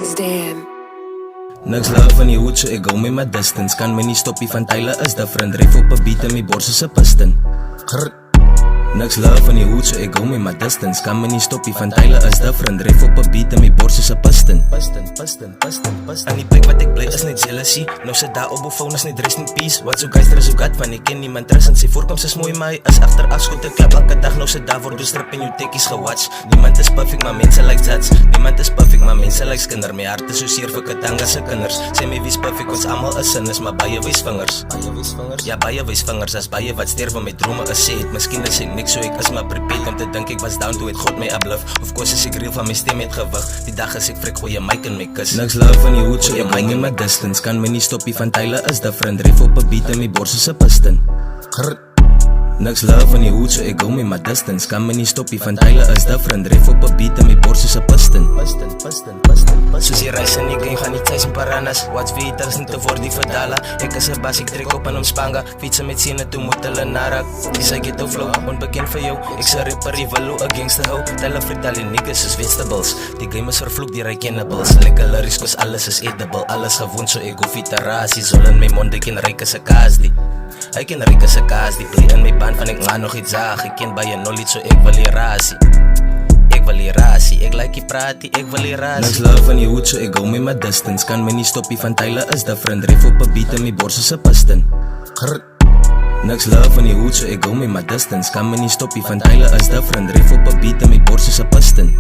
Stan. Niks love van die hoed, so ek hou met my distance. Kan my nie stoppie van Tyler is different. Ref op 'n beat en my bors is 'n piston. Niks love van die hoed, so ek hou met my distance. Kan my nie stoppie van Tyler is different. Ref op 'n beat en my bors is 'n piston. Aan die plek wat ek bly is net jealousy. Nou sit daar op 'n phone is net rest in peace. Wat so geister is ook gat van ek ken niemand rus en sy voorkoms is mooi, maar hy is agter afskot te klap elke dag. Nou sit daar word dus strip en jou tekkies gewatch. Niemand is perfect, maar mense like zats. Niemand is perfect, maar mense like skinder. My hart is so seer vir Katanga se kinders. Sê my wie's perfect, ons almal is sinners, maar baie wys vingers. Ja, baie wys vingers, as baie wat sterf van my drome gesê het. Miskien is ek niks, so ek is maar prepared om te dink ek was down toe het God my uplift. Of course is ek real van my stem het gewig. Die dag is ek frik goeie mic in my kus. Niks love van die hoed, so ek hang in my distance. Kan my nie stoppie van Tyler is different. Ref op 'n beat en my bors is 'n piston. Niks love van die hoed, so ek hou met my distance. Kan my nie stoppie van Tyler is different. Ref op 'n beat en my bors is 'n piston. Soos die reis en ek gaan nie thuis in Paranas. Watch veters nie te word die verdala. Ek is 'n bas, ek trek op en omspanga. Fietsen met siene, toe moet hulle narak. Dis ek ghetto flow, onbekend vir jou. Ek sê rapper, rivalo, a gangster hoe. Tyler vertel die niggas soos vegetables. Die game is vervloek, die cannibals. Lekker lyrics, cause alles is edible. Alles gewoon, so ek hoef nie te raas. Die zon in my mond, ek ken ryk as 'n kaas die. Ek ken ryk as 'n kaas die. Bly in my band van ek nga nog iets zaag. Ek ken baie knowledge, so ek wil die rasie. Ek wil die rasie, ek like die pratie, ek wil die rasie. Niks love van die hoed, so ek hou met my distance. Kan my nie stoppie van Tyler is different. Ref op 'n beat en my bors is 'n piston. Niks love van die hoed, so ek hou met my distance. Kan my nie stoppie van Tyler is different. Ref op 'n beat en my bors is 'n piston.